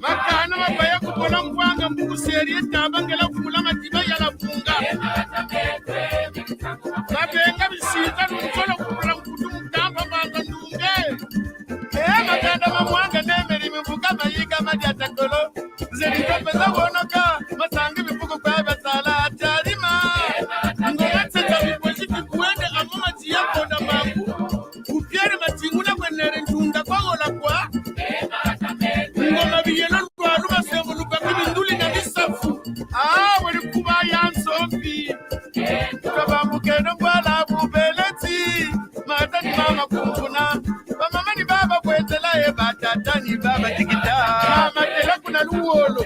Makana mabaya kubola mwanga mbuseri tabangela kula matiba ya la funga. Mabenga bisita nukolo kula mkutu mkamba manga ndunge. Makana mamwanga nemeri mbuka mayiga madia takolo. Zeri kopeza wonoka masangi mifuko kwa batala atarima. Ngometse tabipositi kuende amoma tiyako na mangu. Upiere matinguna kwenere njunda kwa gola kwa. Ngoma biyelo kwa luba semu luba kibinduli na nisafu. Wali kuba yansofi. Kabambu keno kwa labu beleti. Matani mama kumfuna. Mama ni baba kwetela batata ni baba tikita. Matela kuna luolo.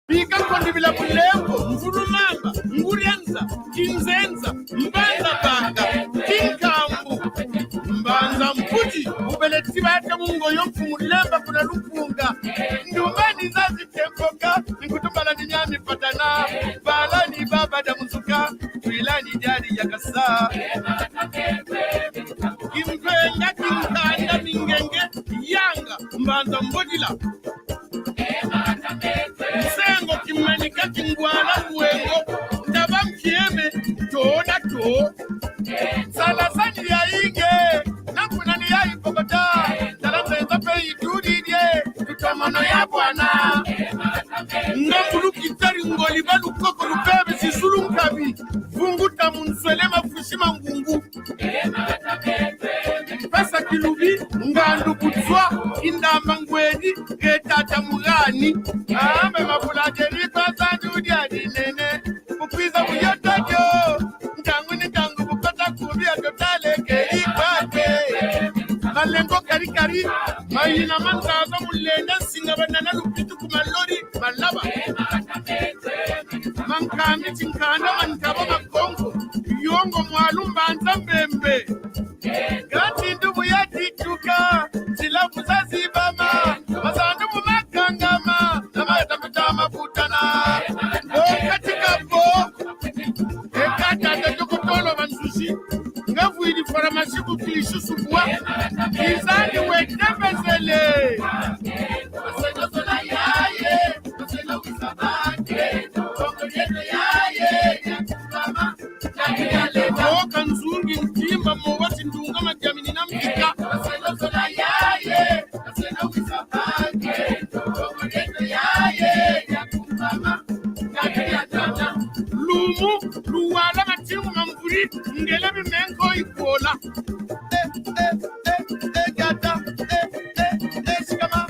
Bika kondi bila kulembo. Mfuru mamba. Ngurianza. Kinzenza. Mbanza banga. Kinkambu. Mbanza mputi. Ubeleti bata mungo yomfu mulemba kuna lupunga. Nyumbani zazi tempoka. Nikutubala ni nyami patana. Bala ni baba da muzuka. Tuilani jari ya kasa. Kimpenga kinkanda mingenge. Yanga. Mbanza mbodila. Msengo kimenika kingwala mwengo. Ndaba mkieme. Tona to. Salasani ya ige. Nakuna ni ya ipokota. Salamzenza pe itudidye. Tutomono ya bwana. Ngambulu kitari ngoli balu koko lupebe sisulu mkabi. Fungu tamunswele mafushima ngungu. Pesa kilubi ngandu kutswa. Indama ngweni getata mugani. Ambe mabulajeri kwa sanjudi adinene. Kupiza uyotajo. Ntangu ni tangu bukata kubia totale kei kwate. Malengo kari Mahina manzazo mulenda singa banana lupitu kumalori malaba. Mankami chinkanda mankaba makongo. Yongo mwalumba nzambembe. Gati ndubu ya tituka. Silafu za zibama. Mazandubu makangama. Nama yatafuta mafutana. Katika po. Ekata atajokotolo mansushi. Ngavu ili faramasiku kilishu subwa. Izani wetembezele. Maseno sola yaye. Maseno wisabake. Kongo yeto yaye. Nyakubama. Nyakiyale. Oka nzungi mtimba mwati ndunga majamini na mpika. Maseno sola yaye. Maseno wisabake. Kongo yeto yaye. Nyakubama. Nyakiyale. Lumu. Luwala matimu mamvuri. Ngele bimengo ikola. Gata. Shikama.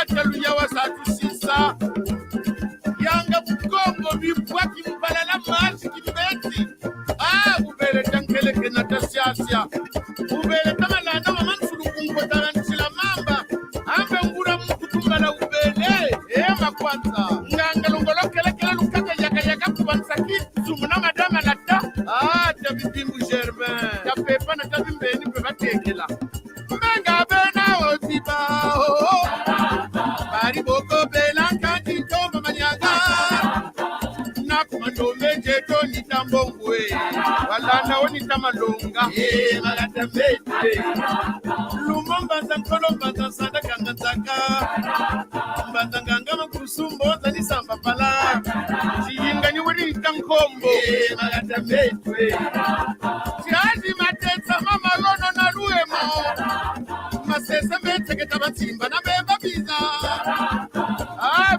Taluya wasatu sisa. Yanga bukongo bibwaki mbalala maasi kibeti. Ubele tankele kenatasiasia. Ubele tamalanda wamansulu kunkotara nsila mamba. Ambe ngura mkutumbala ubele. Makwanza. Nganga lungolo kele lukaka yaka kubansaki. Sumuna madama lata. Tabibimbu Germain. Tapepa na tabimbeni pebatekela. Menga bena otiba. Bari boko belanka tito manyaga. Nakumando meje to nitambongwe. Walanda oni tamalonga. Malata mete. Lumomba zankolo mbaza sanda kangataka. Mbaza ngangama kusumbo zani samba pala. Siyinga ni wadi tankombo. Malata mete. Siazi matesa mama lono na luemo. Masesa mete ketabatimba na beba biza.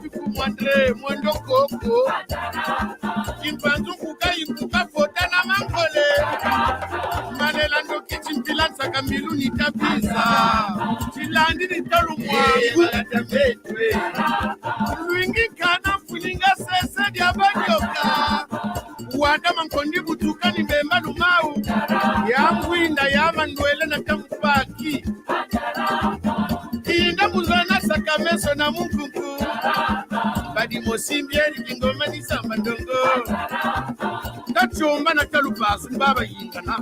Bikumwandre mwendo koko. Kimpanzu kuka impuka fota na mangole. Manelando kichimpilansa kamilu nitabiza. Chilandi nitalu mwangu. Luingi kana funinga sese diabanyoka. Wada mankondi butuka ni mbemba lumau. Yamwinda yamanwele na tampaki. Inda muzana sakameso na munguku. Badi mosimbieri kingome manisa mandongo Kachomba na kalupasi mbaba yingana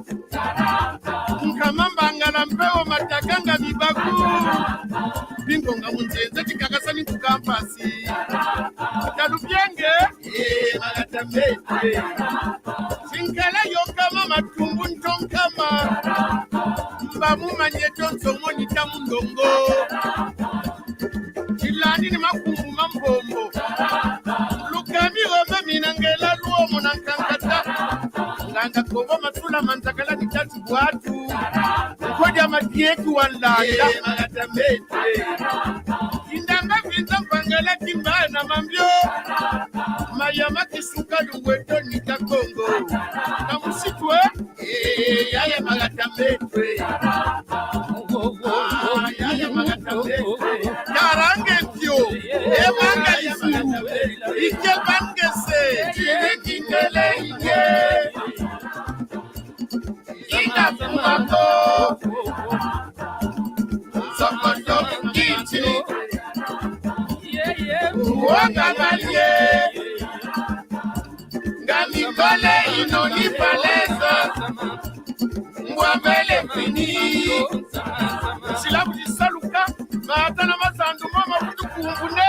Nkamamba ngana mpeo matakanga mibaku Bingonga munzenze chikakasani kukampasi Kalupienge Magatamete Chinkala yokama matumbu ntonkama Mbamu manyeto nsomoni tamundongo Chilani ni makumbu mambombo Lukami ome minangela luo monankankata Nganga kobo matula mantakala ni tatu watu Koja matieku wanlanda Magatamete Indanga vinza mpangala kimbaya na mambio Mayama kisuka luweto nita Congo Na musitwe Yaya Magatamete Yaya Magatamete Karange kyo Emanga isuru Ike bangese Chile kingele ike Ika fumako Sokoto kiti Uwanga malie Gamikole inoni paleza Mwambele fini Silabu jisaluka Maatana masandu mama kutu kumbune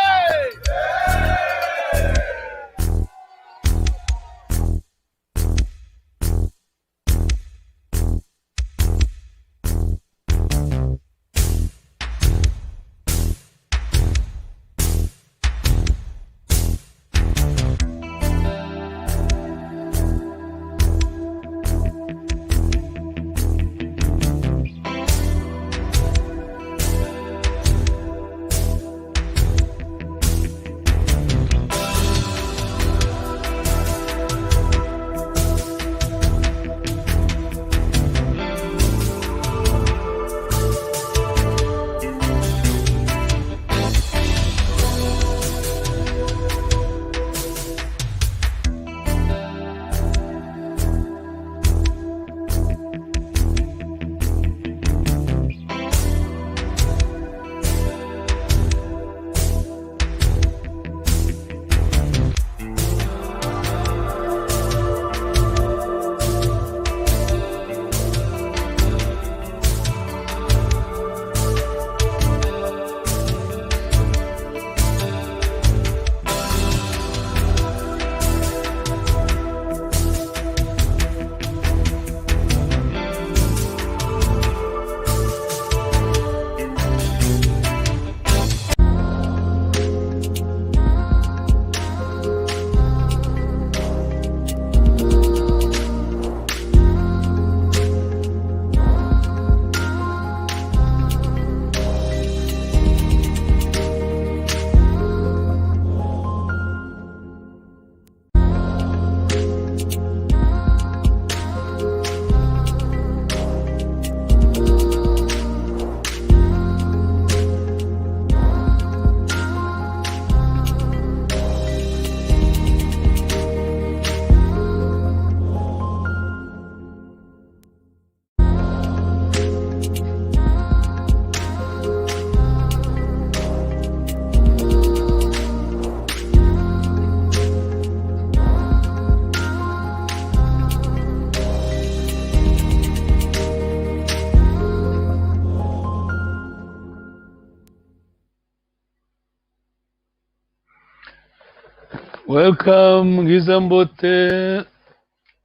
Welcome, Gizambote.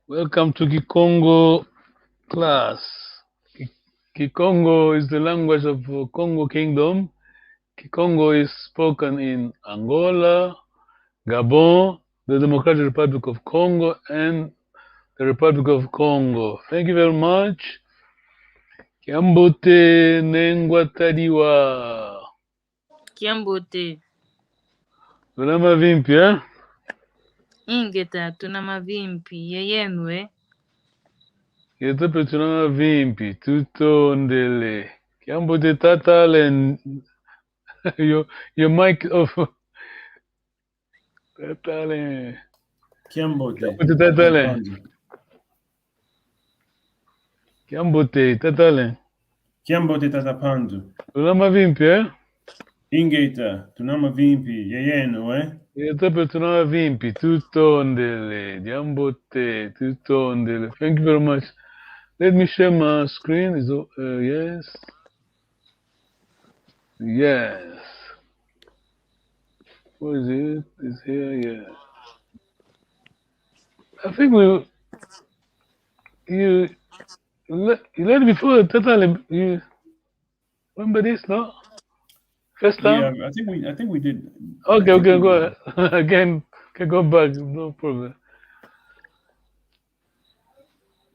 Welcome to Kikongo class. Kikongo is the language of Congo Kingdom. Kikongo is spoken in Angola, Gabon, the Democratic Republic of Congo, and the Republic of Congo. Thank you very much. Kiambote Nengwatadiwa. Kiambote. Tuna mavimpi, eh? Ingeta tuna mavimpi yeyenwe. Yetope tuna mavimpi tutondele. Kiambote tatalen. your mic off. Tatalen. Kiambote Tatalen. Kiambote tatalen. Kiambote tatapandu. Tuna mavimpi, eh? Ingeta, tunama vimpi, yeyeno, eh? Yetape tunava vimpi, tutondele, jambote, tutondele. Thank you very much. Let me share my screen. Yes. Yes. What is it? It's here, yeah. I think you let me before totally, you remember this, no? First Yeah, time? I think we did. I Okay, think okay, we go did. ahead. Again, can go back, no problem.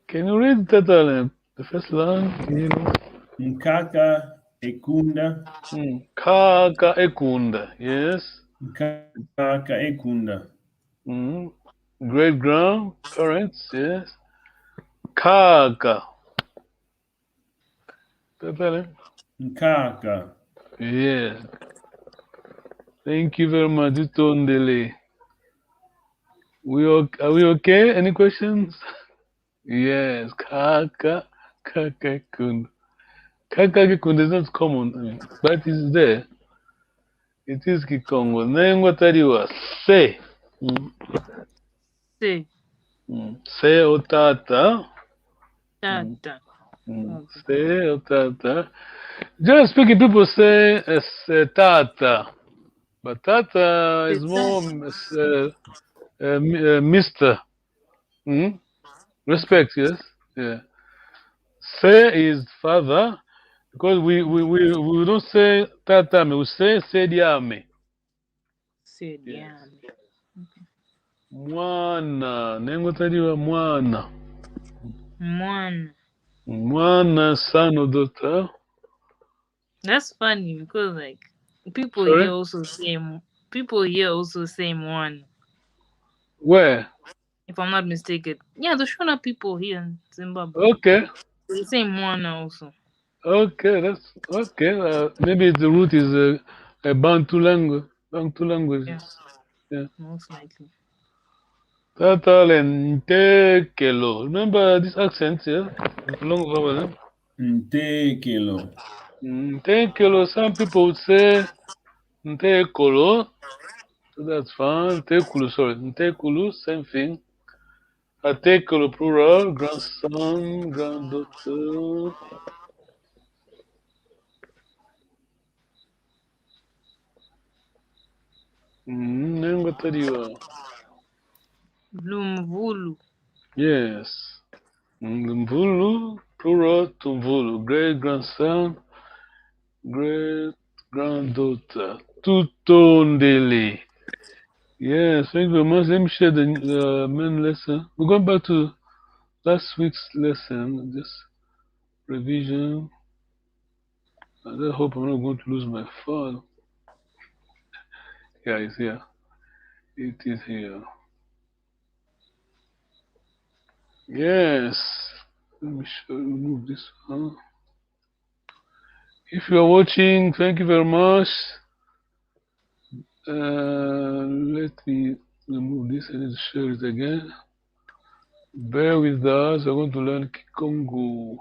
Can you read totally the first line? Can you know? Nkaka ekunda, Kaka ekunda, yes. nkaka ekunda, Mm. Great grandparents, yes. Kaka. Totally. nkaka. Yes. Thank you very much, Tondele. Are we okay? Any questions? Yes, Kakakund. Kakakund is not common, but it's there. It is Kikongo. Nengo tariwa se. Mm, Se. Se otata. Mm, Tata. Okay. Se otata. Just speaking, people say tata, but tata Se is more tata. Mister. Mm? Okay. Respect, yes. Yeah. Se is father. Because we don't say tatame, we say sediame. Se Yes. diame. Mwana. Nengo tadiwa mwana. Mwana. Mwana son or daughter. That's funny because like people here Sorry? also say people here also say one. Where? If I'm not mistaken. Yeah, the Shona people here in Zimbabwe. Okay. They say one also. Okay, that's okay. Maybe the root is a Bantu language. Bantu language. Yeah, Yeah. most likely. Tatal and tekelo. Remember this accent, yeah? Long over. Ntekelo. Tekelo. Some people would say tekolo. So that's fine. Tekulu, sorry. Tekulu, same thing. Tekulu, plural, grandson, granddaughter. Nengo. Lumvulu. Yes. Mvulu, plural, tumvulu. Great grandson, great granddaughter. Tutondele. Yes, thank you very much. Let me share the main lesson. We're going back to last week's lesson, just revision. I just hope I'm not going to lose my file. Yeah, it's here. It is here. Yes. Let me remove this one. If you are watching, thank you very much. Let me remove this. I need to share it again. Bear with us. I'm going to learn Kikongo.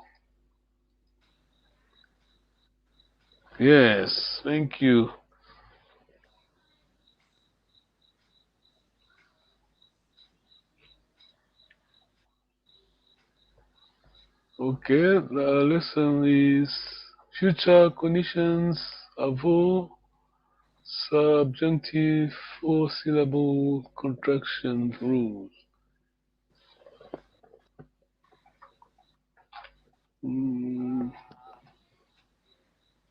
Yes, thank you. Okay, the lesson is future conditions, avo, subjunctive, four-syllable contraction rules.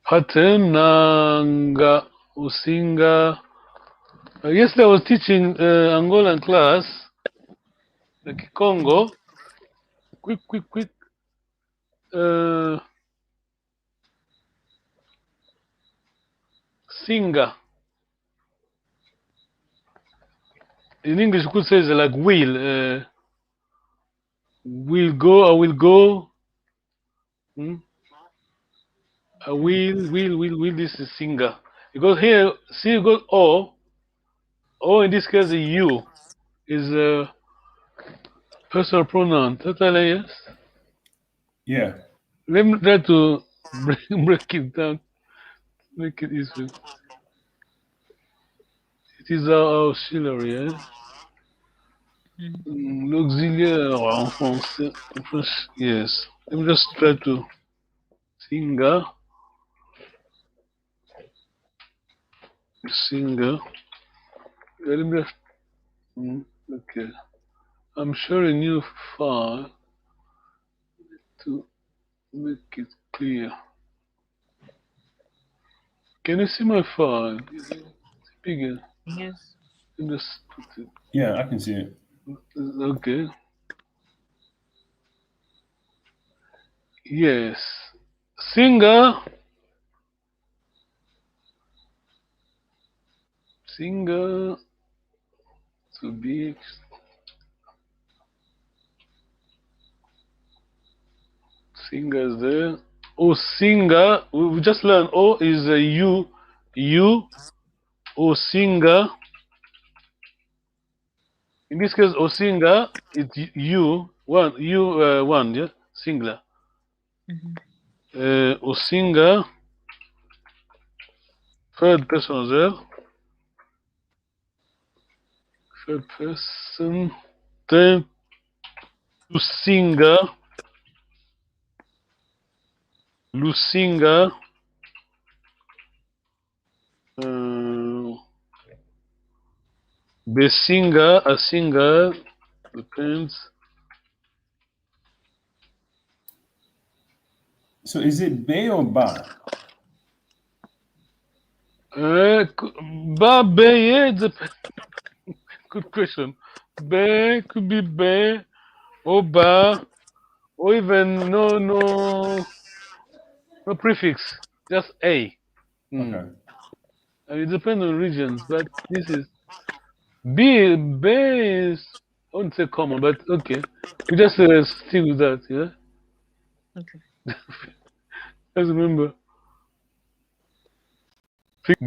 Pattern, nanga, usinga. Yesterday I was teaching Angolan class, the Kikongo. Quick. Uh, Singa. In English, you could say it's like will. Will go, I will go. Hmm? I will. This is singa. Because here, see, you got O. O in this case, the you is a personal pronoun. Totally, yes. Yeah. Let me try to break it down, make it easy. It is our auxiliary, eh? L'auxiliaire en français. Yes. Let me just try to singer. Singer. Let me just. Okay. I'm sharing new file to make it clear. Can you see my file? Is it bigger? Yes. Let me just put it. Yeah, I can see it. Okay. Yes. Singer. Singer to be. Singer is there. Oh, singer. We just learned. O is a U. U. O singer. In this case, O singer. It's U. One. U. One. Yeah. Singular. O singer. Third person there. Third person. Then Lusinga. Lusinga. Besinga. A singer. Depends. So is it Bay or Ba? Ba be, yeah, good question. Be could be be or ba or even no prefix, just a. Okay. I mean, it depends on regions, but this is be is I wouldn't say common, but okay. We just stick with that, yeah. Okay. Just remember,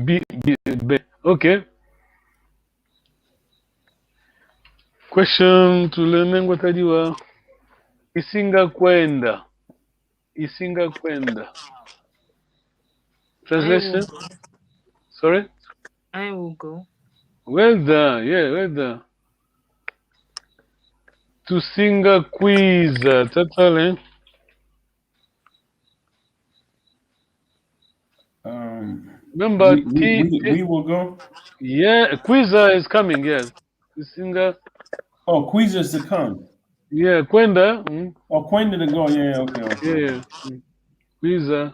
be be. Okay. Question tulenengwa tajiwa isinga kwenda. Isinga kwenda. Translation? Sorry? I will go. Well done. Yeah, well done. Tusinga kwiza. Tatale. Remember, we will go. Yeah, kwiza is coming. Yes. Tusinga. Oh, Quiza is to come. Yeah, kwenda. Oh, Quenda to go. Yeah, okay. Yeah. Kwiza.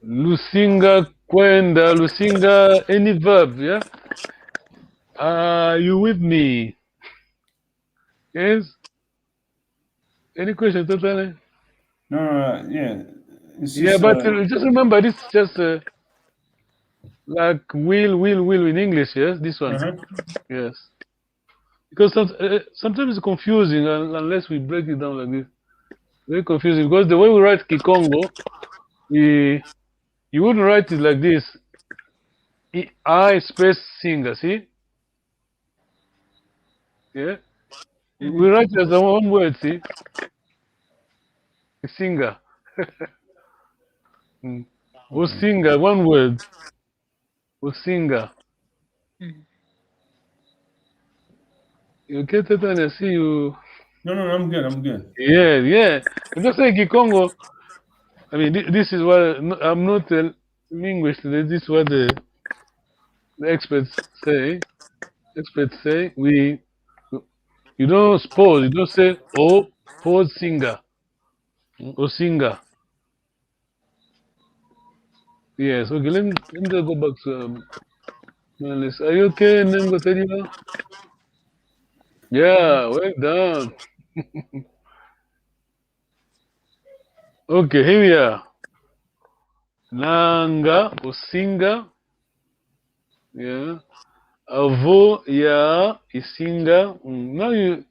Lusinga kwenda. Lusinga. Any verb. Yeah. Are you with me? Yes. Any question, Tatale? No, yeah. It's Yeah, just, but just remember, this is just like will in English. Yes, this one. Yes, because sometimes it's confusing unless we break it down like this. Very confusing because the way we write Kikongo, you wouldn't write it like this. I space singer. See? Yeah, we write it as a one word. See, singer. Or singer, one word. Or singer. You okay, Tatan? I see you. No, I'm good. Yeah. I'm just saying Kikongo. I mean, this is what I'm not a linguist. This is what the experts say. Experts say you don't pause. You don't say pause singer or singer. Yes. Okay. Let me just go back to my list. Are you okay, Nengo Tediba? Yeah. Well done. Okay. Here we are. Nanga or singer. Yeah. Avo ya isinga. Now is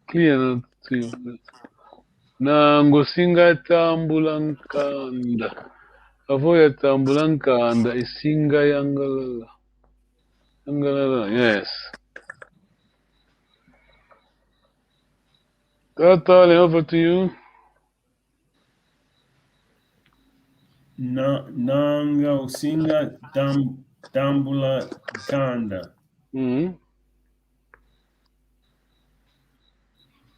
clear to you. Nango singa tambulankanda. Avo ya tambulankanda isinga yangalala. Yangalala. Yes. Tatale, over to you. Nanga Usinga tambula kanda. Mm.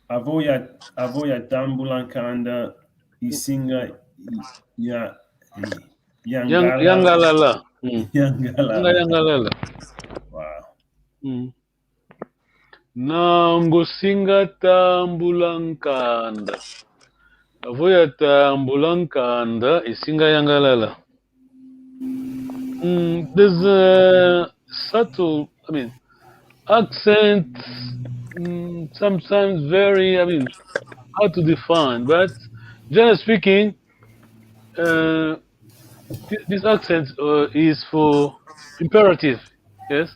Avoya tambula kanda isinga ya yangalala. Yangalala. Mm. Yangalala. Yangalala. Wow. Mm. Nangosinga tambulankanda. Avoya tambulankanda isinga yangalala. There's a subtle, accent, sometimes very, hard to define, but generally speaking, uh, this accent is for imperative, yes?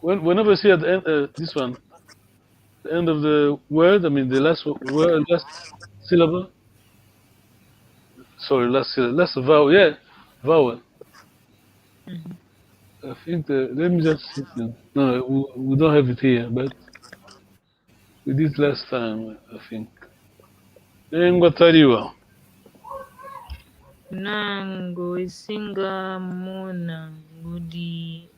Whenever you see at the end, this one, the end of the word, the last word, last syllable, sorry, last vowel, yeah, vowel. Mhm. I think let me just see. No, we don't have it here, but we did last time, I think. Ngwatariwa. Nango isinga mona ngudi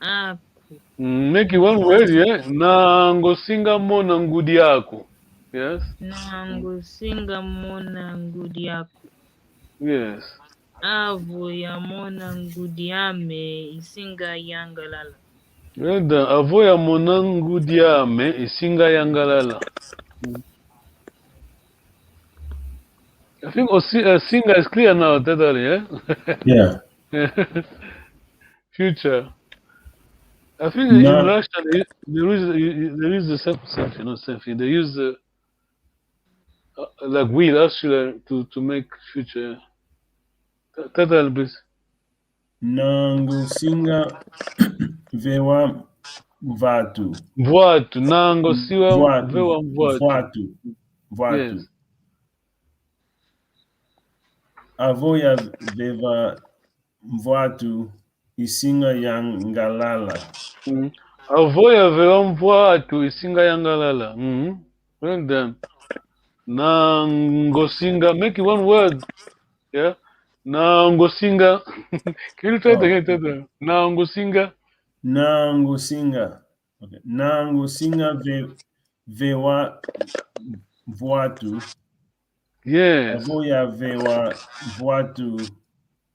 aku. Make it one word, yeah. Nangosinga mona ngudi yako. Yes. Nango singa mona ngudi aku. Yes. Avo ya mona ngudi ame isinga yangalala. Well done. Avoya mona ngudi yame isinga yangalala. I think Singa is clear now, totally, yeah? Yeah. Future. I think in Na Russia they use the something, not something. They use the like wheel actually to make future. Totally, please. nangusinga vewa vatu. Mvwatu. Nango siwa Voatu. vewa mvwatu. Voatu. Voatu. Yes. Avoya veva voatu isinga yangalala. Avoya vewa mvwatu isinga yangalala. Well done. Nangosinga. Make it one word. Yeah. Nangosinga. Can you try it again? Nangosinga. Nangusinga. Okay. Nangusinga vewa voatu. Yes. Avoya vewa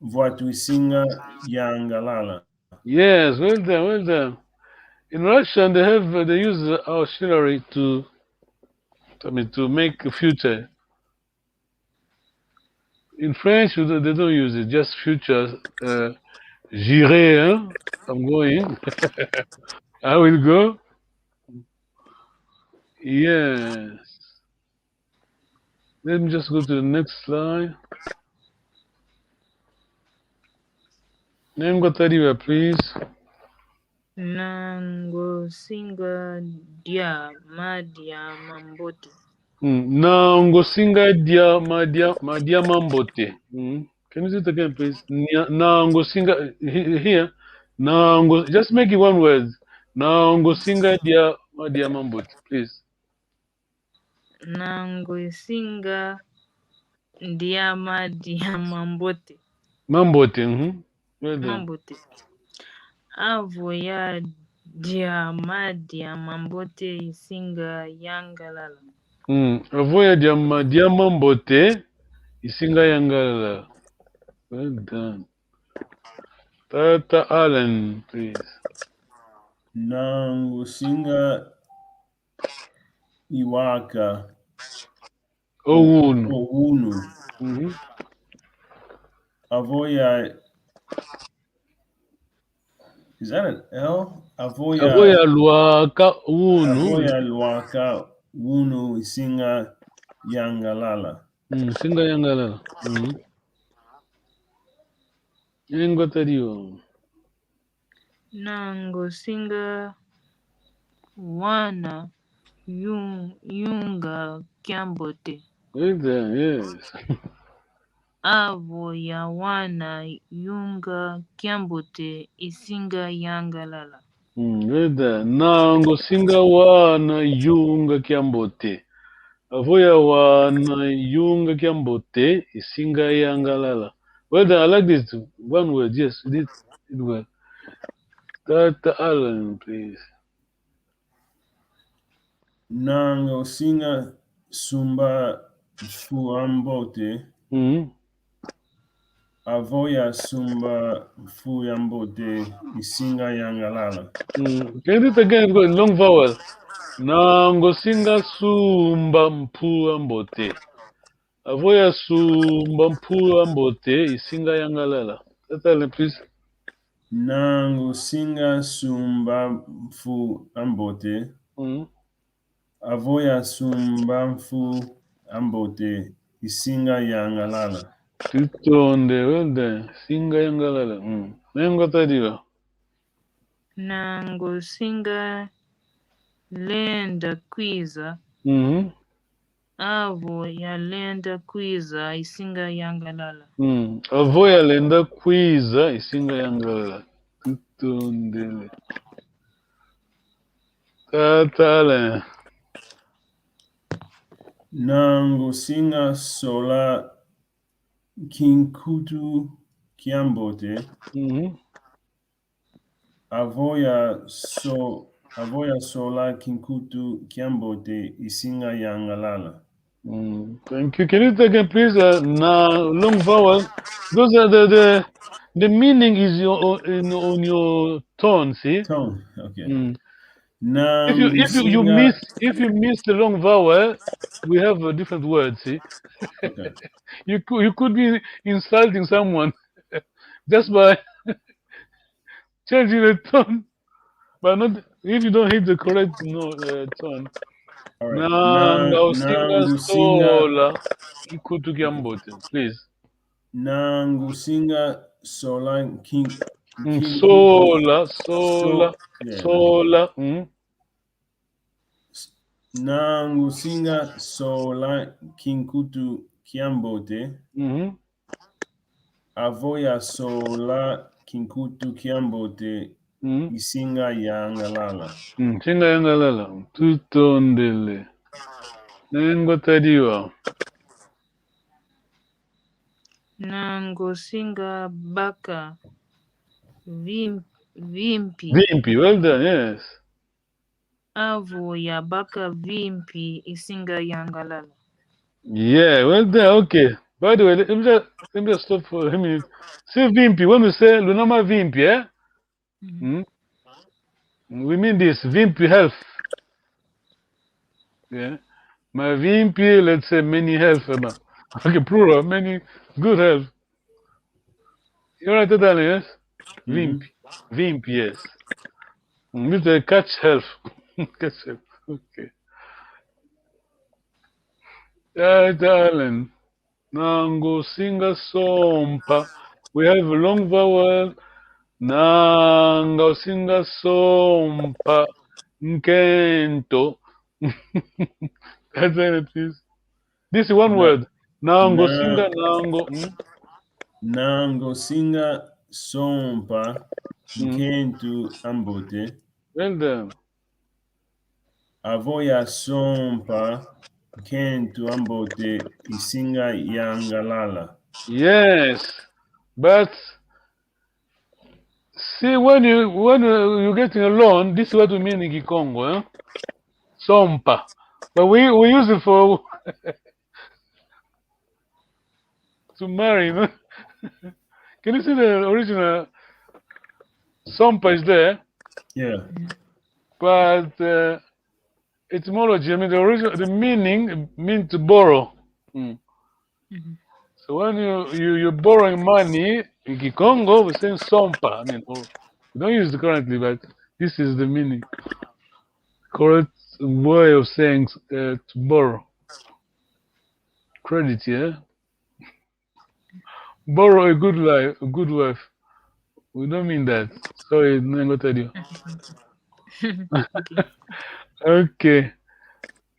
voatu isinga yangalala. Yes. Well done. Well done. In Russian, they use auxiliary to make a future. In French, they don't use it. Just future. J'irai, hein? I'm going. I will go. Yes. Let me just go to the next slide. Name Gotariwa, please. Nango singa dia madia mambote. Nangosinga dia mambote. Can you say it again, please? Nangosinga here. Nango. Just make it one word. Nangosinga dia mambote, please. Nango singa dia madia mambote. Mambote. Well done. Mambote. Avo ya dia madia mambote isinga yangalala. Avoya dia mambote isinga yangalala. Well done. Tata Allen, please. Nangusinga iwaka. Owunu. Owunu. Avoya. Is that an L? Avoya luaka unu. Avoya luaka wunu isinga yangalala. Singa yangalala. Engotariyo. Nango singa wana yunga kyambote. Well done, yes. Avo ya wana yunga kyambote isinga yangalala. Well done. Nango singa wana yunga kyambote. Avoya wana yunga kyambote isinga yangalala. Well done, I like this one word, yes. It will. Start the island, please. Nango singa sumba fuambote. Mm-hmm. Avoya sumba fuambote isinga yangalala. Can you do it again? It's got a long vowel. Nango singa sumba mpua mbote. Avoya sumba mpua mbote isinga yangalala. Start the island, please. Nango singa sumba fuambote. Mm-hmm. Avoya sumba fuambote isinga yangalala. Tutonde, well done. Singa yangalala. Nengo tadiwa. Nango singa lenda kwiza. Mm-hmm. Avo ya lenda kwiza isinga yangalala. Avoya lenda kwiza isinga yangalala. Tutondele. Tatale. Nango singa sola kinkutu kiambote. Mm-hmm. Avoya sola kinkutu kiambote isinga yangalala. Thank you. Can you take again, please? Na long vowel. Those are the meaning is on your tone. See. Tone. Okay. If you miss the long vowel, we have a different word. See. Okay. You could be insulting someone just by changing the tone, but not if you don't hit the correct tone. All right. Nanga usinga Nangusinga sola ikutu kiambote, please. Nangusinga sola kinkutu. Sola. Yeah. Sola. Nangusinga sola kinkutu kiambote. Mm-hmm. Avoya sola kinkutu kiambote isinga yangalala. Singa yangalala. Tutondele. Nengo tadiwa. Nango singa baka vimpi. Vimpi, well done, yes. Avo ya baka vimpi isinga yangalala. Yeah, well done, okay. By the way, let me just stop for a minute. Say Vimpi, when we say Lunama Vimpi, eh? We mean this, Vimpi health. Yeah. My Vimpi, let's say many health. Okay, plural, many good health. You're right, Italian, yes? Vimpi. Vimpi, yes. Means catch health. Catch health. Okay. Italian. Nango singa sompa. We have a long vowel. Nanga singa sompa nkento. That's it, please. This is one word. Nango singa nango. Nango singa sompa nkento ambote. Well done. Avoya sompa nkento ambote isinga yangalala. Yes, but see when you're getting a loan, this is what we mean in Kikongo, eh? Sompa. But we use it for to marry, you know? Can you see the original Sompa is there? Yeah. But etymology, I mean the meaning means to borrow. So when you're borrowing money in Kikongo, we're saying Sompa. I mean, we don't use it currently, but this is the meaning. Correct way of saying to borrow. Credit, yeah? Borrow a good life, a good wife. We don't mean that. Sorry, I'm going to tell you. Okay.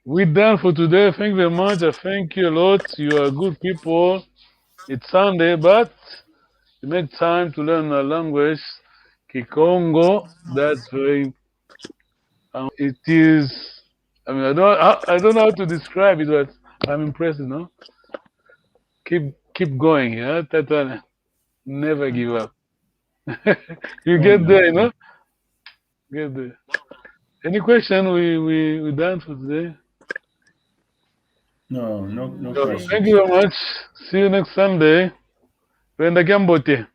We're done for today. Thank you very much. I thank you a lot. You are good people. It's Sunday, but you make time to learn a language, Kikongo. That's very. It is. I mean, I don't know how to describe it, but I'm impressed. You know. Keep going. Yeah, Tata. Never give up. You get there, you know? Get there. Any question we done for today? No So, question. thank you very much. See you next Sunday. Brenda Gambote.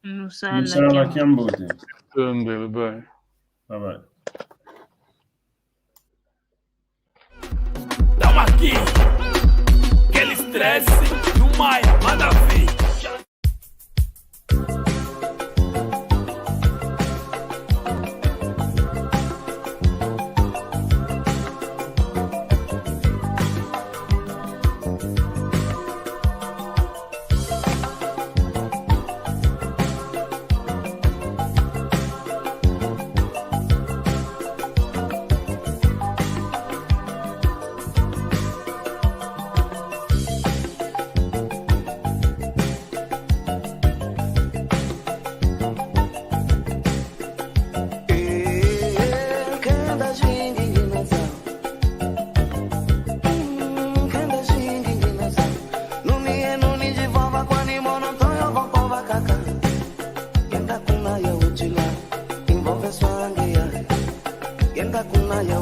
Musala Kiambote. Sunday, bye. Bye-bye. Tamo aqui, aquele estresse no Maia, manda ver. Yenda kuna ya